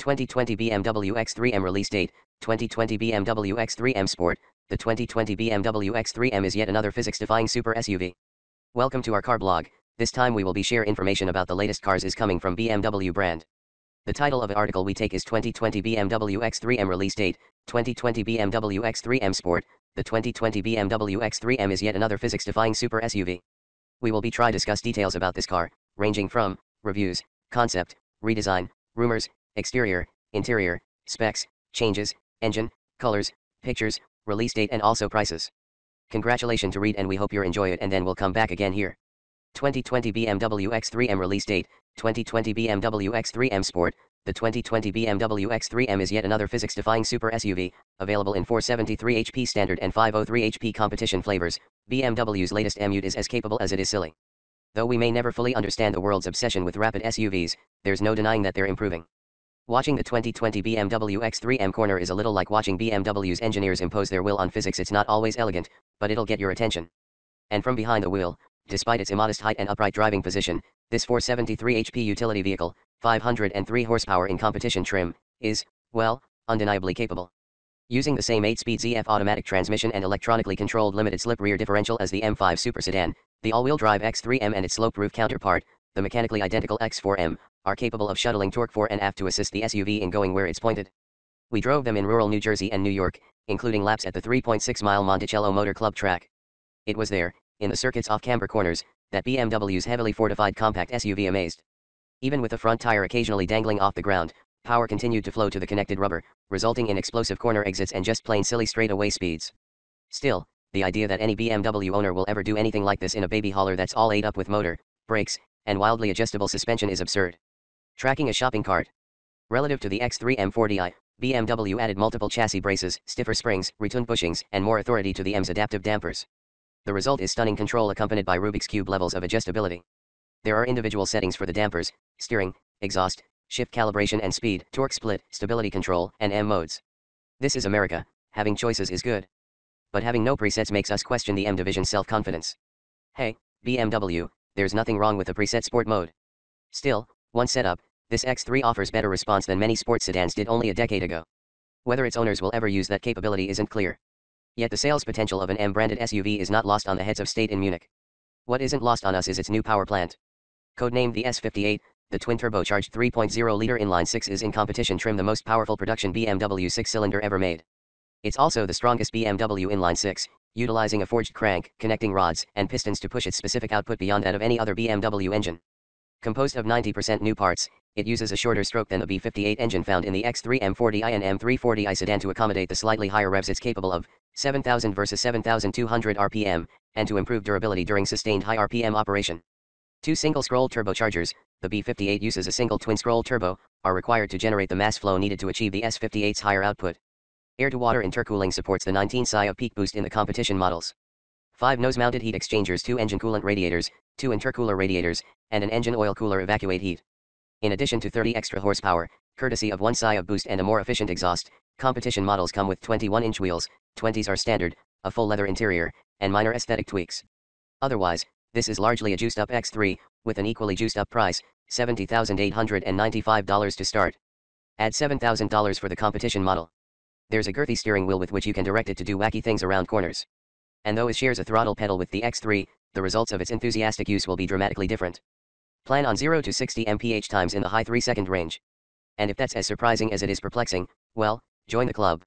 2020 BMW X3M release date, 2020 BMW X3M Sport. The 2020 BMW X3M is yet another physics-defying super SUV. Welcome to our car blog. This time we will be share information about the latest cars is coming from BMW brand. The title of the article we take is 2020 BMW X3M release date, 2020 BMW X3M Sport. The 2020 BMW X3M is yet another physics-defying super SUV. We will be try discuss details about this car, ranging from reviews, concept, redesign, rumors, exterior, interior, specs, changes, engine, colors, pictures, release date and also prices. Congratulations to read and we hope you enjoy it and then we'll come back again here. 2020 BMW X3M release date, 2020 BMW X3M Sport. The 2020 BMW X3M is yet another physics-defying super SUV, available in 473 HP standard and 503 HP competition flavors. BMW's latest M8 is as capable as it is silly. Though we may never fully understand the world's obsession with rapid SUVs, there's no denying that they're improving. Watching the 2020 BMW X3M corner is a little like watching BMW's engineers impose their will on physics. It's not always elegant, but it'll get your attention. And from behind the wheel, despite its immodest height and upright driving position, this 473 HP utility vehicle, 503 horsepower in competition trim, is, well, undeniably capable. Using the same 8-speed ZF automatic transmission and electronically controlled limited-slip rear differential as the M5 Super Sedan, the all-wheel drive X3M and its slope-roof counterpart, the mechanically identical X4M, are capable of shuttling torque fore and aft to assist the SUV in going where it's pointed. We drove them in rural New Jersey and New York, including laps at the 3.6-mile Monticello Motor Club track. It was there, in the circuit's off-camber corners, that BMW's heavily fortified compact SUV amazed. Even with the front tire occasionally dangling off the ground, power continued to flow to the connected rubber, resulting in explosive corner exits and just plain silly straightaway speeds. Still, the idea that any BMW owner will ever do anything like this in a baby hauler that's all ate up with motor, brakes, and wildly adjustable suspension is absurd. Tracking a shopping cart. Relative to the X3 m40i, BMW added multiple chassis braces, stiffer springs, retuned bushings, and more authority to the M's adaptive dampers. The result is stunning control accompanied by Rubik's Cube levels of adjustability. There are individual settings for the dampers, steering, exhaust, shift calibration and speed, torque split, stability control, and M modes. This is America, having choices is good. But having no presets makes us question the M division's self-confidence. Hey, BMW, there's nothing wrong with the preset sport mode. Still, once set up, this X3 offers better response than many sports sedans did only a decade ago. Whether its owners will ever use that capability isn't clear. Yet the sales potential of an M-branded SUV is not lost on the heads of state in Munich. What isn't lost on us is its new power plant. Codenamed the S58, the twin-turbocharged 3.0-liter inline-6 is in competition trim the most powerful production BMW six-cylinder ever made. It's also the strongest BMW inline-6, utilizing a forged crank, connecting rods, and pistons to push its specific output beyond that of any other BMW engine. Composed of 90% new parts, it uses a shorter stroke than the B58 engine found in the X3 m40i and M340i sedan to accommodate the slightly higher revs it's capable of, 7,000 versus 7,200 RPM, and to improve durability during sustained high RPM operation. Two single-scroll turbochargers, the B58 uses a single twin-scroll turbo, are required to generate the mass flow needed to achieve the S58's higher output. Air-to-water intercooling supports the 19 psi of peak boost in the competition models. 5 nose-mounted heat exchangers, 2 engine coolant radiators, 2 intercooler radiators, and an engine oil cooler evacuate heat. In addition to 30 extra horsepower, courtesy of 1 psi of boost and a more efficient exhaust, competition models come with 21-inch wheels, 20s are standard, a full leather interior, and minor aesthetic tweaks. Otherwise, this is largely a juiced-up X3, with an equally juiced-up price, $70,895 to start. Add $7,000 for the competition model. There's a girthy steering wheel with which you can direct it to do wacky things around corners. And though it shares a throttle pedal with the X3, the results of its enthusiastic use will be dramatically different. Plan on 0 to 60 mph times in the high 3-second range. And if that's as surprising as it is perplexing, well, join the club.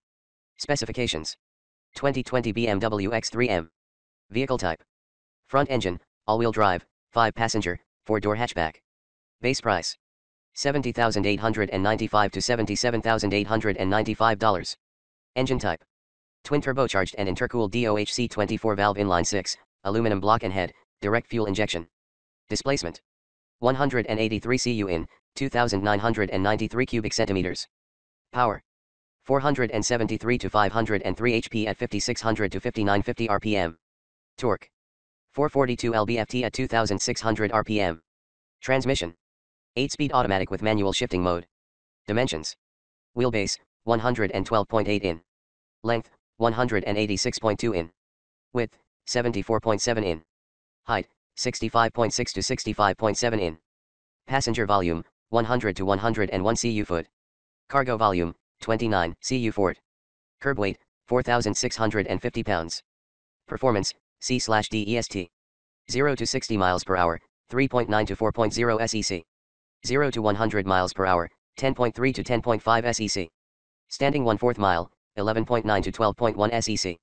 Specifications. 2020 BMW X3M. Vehicle type. Front engine, all-wheel drive, 5-passenger, 4-door hatchback. Base price. $70,895 to $77,895. Engine type. Twin-turbocharged and intercooled DOHC 24-valve inline-6, aluminum block and head, direct fuel injection. Displacement. 183 cu in, 2,993 cubic centimeters. Power. 473 to 503 HP at 5,600 to 5,950 RPM. Torque. 442 lb-ft at 2,600 RPM. Transmission. 8-speed automatic with manual shifting mode. Dimensions. Wheelbase, 112.8 in. Length, 186.2 in. Width, 74.7 in. Height, 65.6 to 65.7 in. Passenger volume, 100 to 101 cu foot. Cargo volume, 29 cu Fort. Curb weight, 4,650 pounds. Performance, C/DEST. 0 to 60 miles per hour, 3.9 to 4.0 SEC. 0 to 100 miles per hour, 10.3 to 10.5 SEC. Standing 1/4 mile, 11.9 to 12.1 SEC.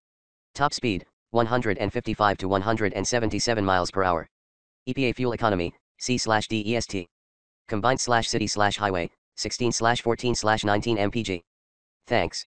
Top speed, 155 to 177 miles per hour. EPA fuel economy, C/DEST. Combined/city/highway, 16/14/19 mpg. Thanks.